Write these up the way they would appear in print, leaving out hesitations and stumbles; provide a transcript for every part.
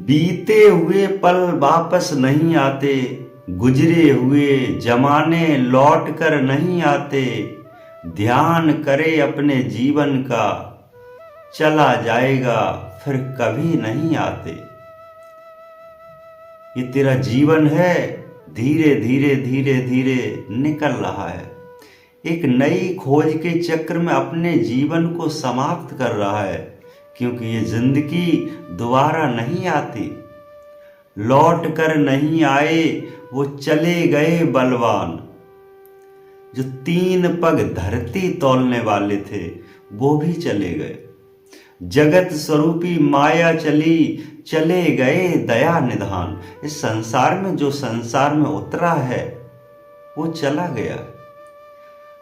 बीते हुए पल वापस नहीं आते, गुजरे हुए जमाने लौट कर नहीं आते। ध्यान करे अपने जीवन का, चला जाएगा फिर कभी नहीं आते। ये तेरा जीवन है, धीरे धीरे धीरे धीरे निकल रहा है। एक नई खोज के चक्र में अपने जीवन को समाप्त कर रहा है, क्योंकि ये जिंदगी दोबारा नहीं आती। लौट कर नहीं आए वो चले गए बलवान, जो 3 पग धरती तौलने वाले थे वो भी चले गए। जगत स्वरूपी माया चली, चले गए दया निधान। इस संसार में जो संसार में उतरा है वो चला गया,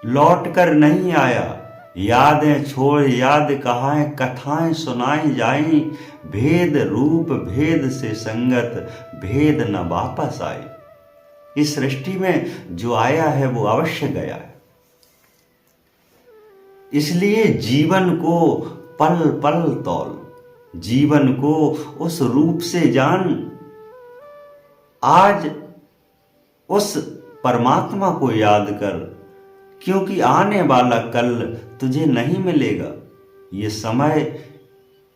लौट कर नहीं आया। यादें छोड़ याद कहाएं, कथाएं सुनाई जाएं। भेद रूप भेद से संगत, भेद न वापस आए। इस सृष्टि में जो आया है वो अवश्य गया है। इसलिए जीवन को पल पल तौल, जीवन को उस रूप से जान। आज उस परमात्मा को याद कर, क्योंकि आने वाला कल तुझे नहीं मिलेगा। ये समय,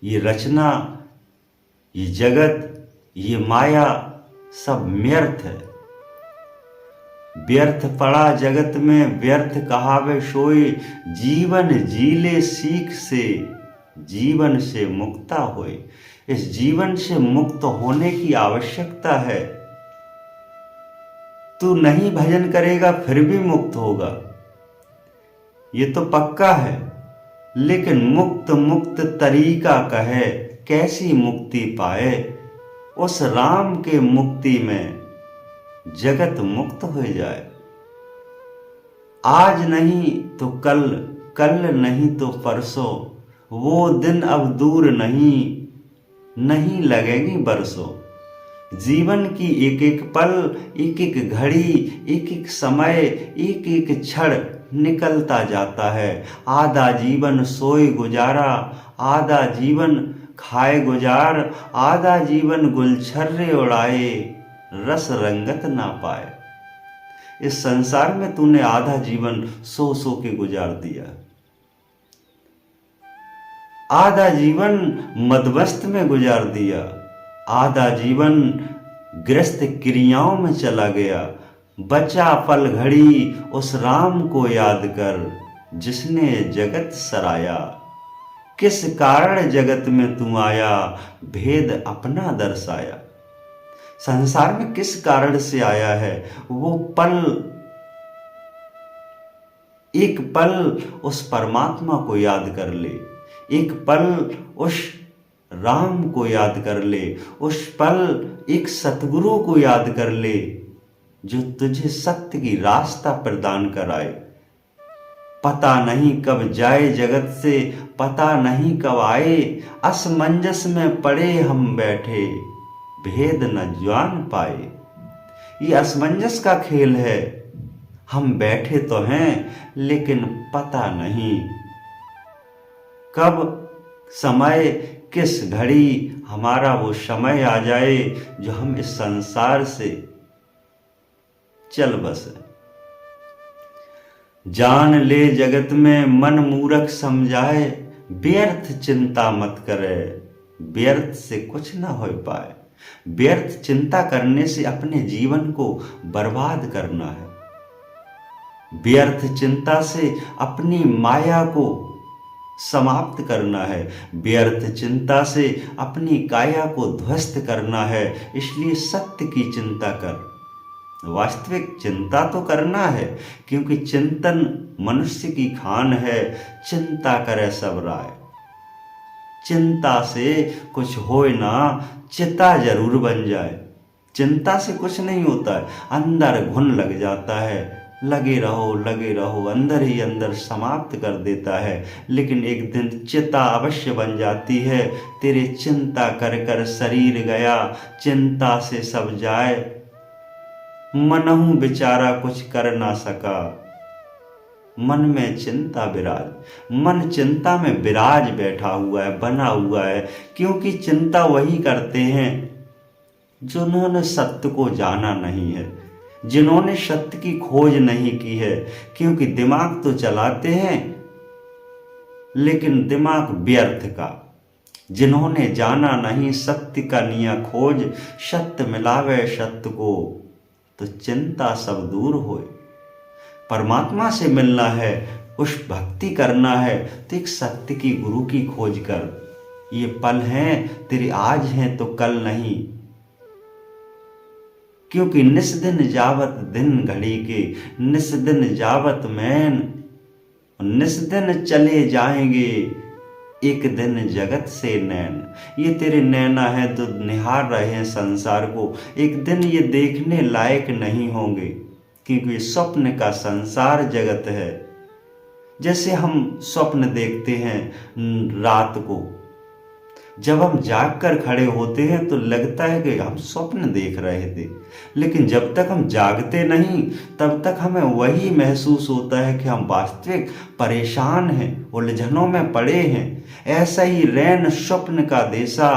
ये रचना, ये जगत, ये माया सब व्यर्थ है। व्यर्थ पड़ा जगत में, व्यर्थ कहावे सोए। जीवन जीले सीख से, जीवन से मुक्ता होए। इस जीवन से मुक्त होने की आवश्यकता है। तू नहीं भजन करेगा फिर भी मुक्त होगा, ये तो पक्का है। लेकिन मुक्त मुक्त तरीका कहे, कैसी मुक्ति पाए। उस राम के मुक्ति में जगत मुक्त हो जाए। आज नहीं तो कल, कल नहीं तो परसों, वो दिन अब दूर नहीं, नहीं लगेगी बरसों। जीवन की एक एक पल, एक एक घड़ी, एक एक समय, एक एक क्षण निकलता जाता है। आधा जीवन सोए गुजारा, आधा जीवन खाए गुजार, आधा जीवन गुलछर्रे उड़ाए, रस रंगत ना पाए। इस संसार में तूने आधा जीवन सो सो के गुजार दिया, आधा जीवन मदमस्त में गुजार दिया, आधा जीवन ग्रस्त क्रियाओं में चला गया। बचा पल घड़ी उस राम को याद कर, जिसने जगत सराया। किस कारण जगत में तू आया, भेद अपना दर्शाया। संसार में किस कारण से आया है, वो पल, एक पल उस परमात्मा को याद कर ले। एक पल उस राम को याद कर ले। उस पल एक सतगुरु को याद कर ले, जो तुझे सत्य की रास्ता प्रदान कराए। पता नहीं कब जाए जगत से, पता नहीं कब आए। असमंजस में पड़े हम बैठे, भेद न जान पाए। ये असमंजस का खेल है। हम बैठे तो हैं, लेकिन पता नहीं कब समय, किस घड़ी हमारा वो समय आ जाए, जो हम इस संसार से चल बसे। जान ले जगत में मन मूरख समझाए, व्यर्थ चिंता मत करे, व्यर्थ से कुछ ना हो पाए। व्यर्थ चिंता करने से अपने जीवन को बर्बाद करना है। व्यर्थ चिंता से अपनी माया को समाप्त करना है। व्यर्थ चिंता से अपनी काया को ध्वस्त करना है। इसलिए सत्य की चिंता कर। वास्तविक चिंता तो करना है, क्योंकि चिंतन मनुष्य की खान है। चिंता करे सब राय, चिंता से कुछ होए ना, चिता जरूर बन जाए। चिंता से कुछ नहीं होता है, अंदर घुन लग जाता है। लगे रहो, अंदर ही अंदर समाप्त कर देता है। लेकिन एक दिन चिता अवश्य बन जाती है। तेरे चिंता कर कर शरीर गया, चिंता से सब जाए। मनहु बेचारा कुछ कर ना सका, मन में चिंता विराज। मन चिंता में विराज बैठा हुआ है, बना हुआ है। क्योंकि चिंता वही करते हैं जिन्होंने सत्य को जाना नहीं है, जिन्होंने सत्य की खोज नहीं की है। क्योंकि दिमाग तो चलाते हैं लेकिन दिमाग व्यर्थ का। जिन्होंने जाना नहीं सत्य का निया खोज, सत्य मिलावे सत्य को तो चिंता सब दूर होए। परमात्मा से मिलना है, उस भक्ति करना है, तो एक सत्य की गुरु की खोज कर। ये पल हैं तेरे आज हैं तो कल नहीं, क्योंकि निस दिन जावत दिन घड़ी के, निस दिन जावत मैन, निस दिन चले जाएंगे एक दिन जगत से नैन। ये तेरे नैना है तो निहार रहे हैं संसार को, एक दिन ये देखने लायक नहीं होंगे, क्योंकि स्वप्न का संसार जगत है। जैसे हम स्वप्न देखते हैं रात को, जब हम जाग कर खड़े होते हैं तो लगता है कि हम स्वप्न देख रहे थे, लेकिन जब तक हम जागते नहीं तब तक हमें वही महसूस होता है कि हम वास्तविक परेशान हैं, उलझनों में पड़े हैं। ऐसा ही रैन स्वप्न का देसा,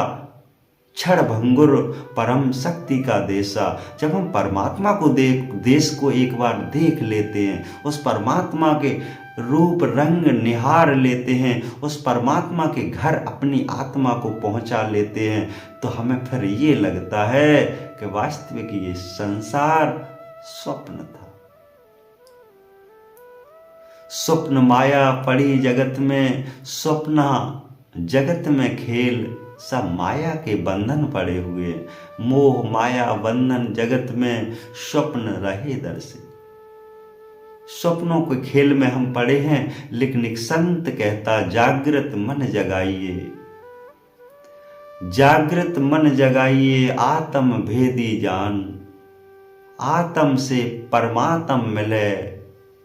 क्षण भंगुर परम शक्ति का देसा। जब हम परमात्मा को देश को एक बार देख लेते हैं, उस परमात्मा के रूप रंग निहार लेते हैं, उस परमात्मा के घर अपनी आत्मा को पहुंचा लेते हैं, तो हमें फिर ये लगता है कि वास्तविक ये संसार स्वप्न था। स्वप्न माया पड़ी जगत में, स्वप्न जगत में खेल, सब माया के बंधन पड़े हुए। मोह माया बंधन जगत में, स्वप्न रहे दर से। स्वप्नों के खेल में हम पड़े हैं, लेकिन एक संत कहता जागृत मन जगाइए, जागृत मन जगाइए आत्म भेदी जान। आत्म से परमात्म मिले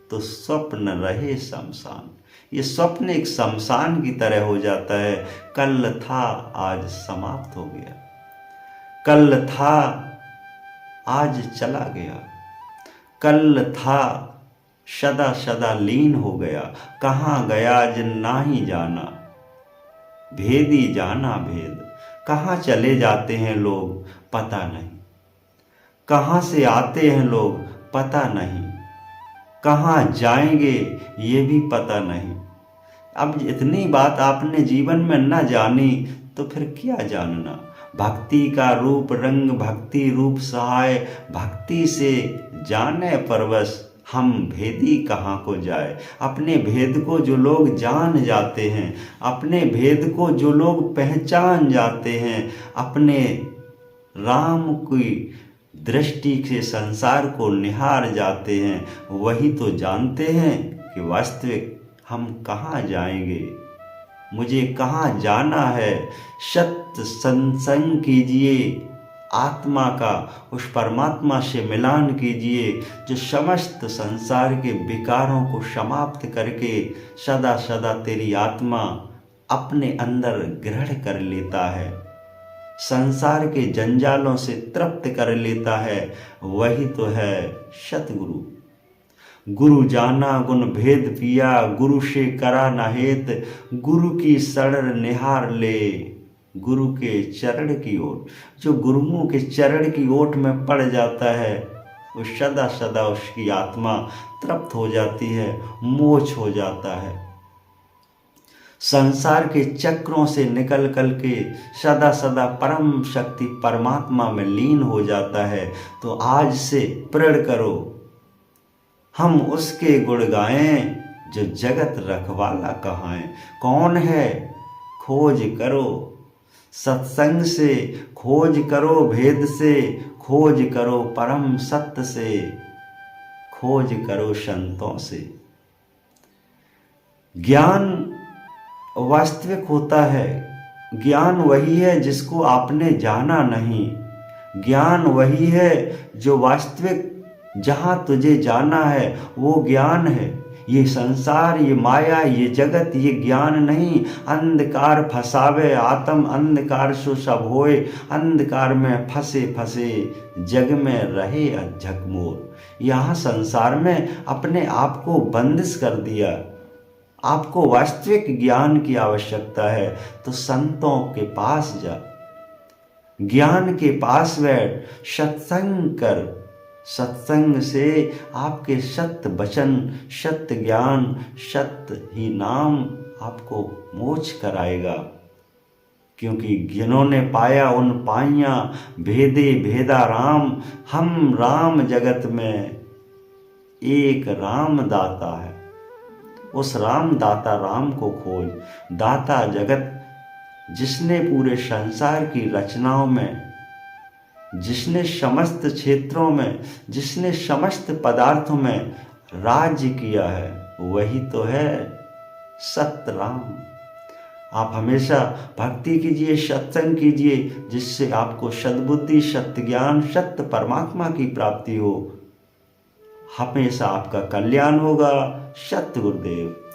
तो स्वप्न रहे शमशान। ये स्वप्न एक शमशान की तरह हो जाता है। कल था आज समाप्त हो गया, कल था आज चला गया, कल था सदा सदा लीन हो गया। कहाँ गया जिन नाही जाना, भेदी जाना भेद। कहाँ चले जाते हैं लोग पता नहीं, कहाँ से आते हैं लोग पता नहीं, कहाँ जाएंगे ये भी पता नहीं। अब इतनी बात आपने जीवन में न जानी तो फिर क्या जानना। भक्ति का रूप रंग, भक्ति रूप सहाय, भक्ति से जाने परवश हम भेदी कहाँ को जाए। अपने भेद को जो लोग जान जाते हैं, अपने भेद को जो लोग पहचान जाते हैं, अपने राम की दृष्टि से संसार को निहार जाते हैं, वही तो जानते हैं कि वास्तविक हम कहाँ जाएंगे, मुझे कहाँ जाना है। सत्य सत्संग कीजिए, आत्मा का उस परमात्मा से मिलान कीजिए जो समस्त संसार के विकारों को समाप्त करके सदा सदा तेरी आत्मा अपने अंदर ग्रहण कर लेता है, संसार के जंजालों से तृप्त कर लेता है। वही तो है सतगुरु। गुरु जाना गुण भेद पिया, गुरु से करा न हेत। गुरु की शरण निहार ले, गुरु के चरण की ओट। जो गुरुओं के चरण की ओट में पड़ जाता है, वो सदा सदा उसकी आत्मा तृप्त हो जाती है, मोक्ष हो जाता है। संसार के चक्रों से निकल के सदा सदा परम शक्ति परमात्मा में लीन हो जाता है। तो आज से प्रण करो हम उसके गुण गाएं जो जगत रखवाला कहाएं। कौन है खोज करो सत्संग से, खोज करो भेद से, खोज करो परम सत्य से, खोज करो संतों से। ज्ञान वास्तविक होता है, ज्ञान वही है जिसको आपने जाना नहीं। ज्ञान वही है जो वास्तविक जहाँ तुझे जाना है वो ज्ञान है। ये संसार, ये माया, ये जगत, ये ज्ञान नहीं। अंधकार फसावे आत्म, अंधकार सो सब होए। अंधकार में फंसे फंसे जग में रहे झकमोर। यहाँ संसार में अपने आप को बंदिश कर दिया। आपको वास्तविक ज्ञान की आवश्यकता है तो संतों के पास जा। ज्ञान के पास बैठ सत्संग कर। सत्संग से आपके सत्य वचन, सत्य ज्ञान, सत्य ही नाम आपको मोक्ष कराएगा। क्योंकि जिन्होंने पाया उन पाइया, भेदे भेदा राम। हम राम जगत में एक राम दाता है। उस राम दाता राम को खोज। दाता जगत जिसने पूरे संसार की रचनाओं में, जिसने समस्त क्षेत्रों में, जिसने समस्त पदार्थों में राज्य किया है, वही तो है सत्य राम। आप हमेशा भक्ति कीजिए, सत्संग कीजिए, जिससे आपको सद्बुद्धि, सत्य ज्ञान, सत्य परमात्मा की प्राप्ति हो। हमेशा आपका कल्याण होगा। सत्य गुरुदेव।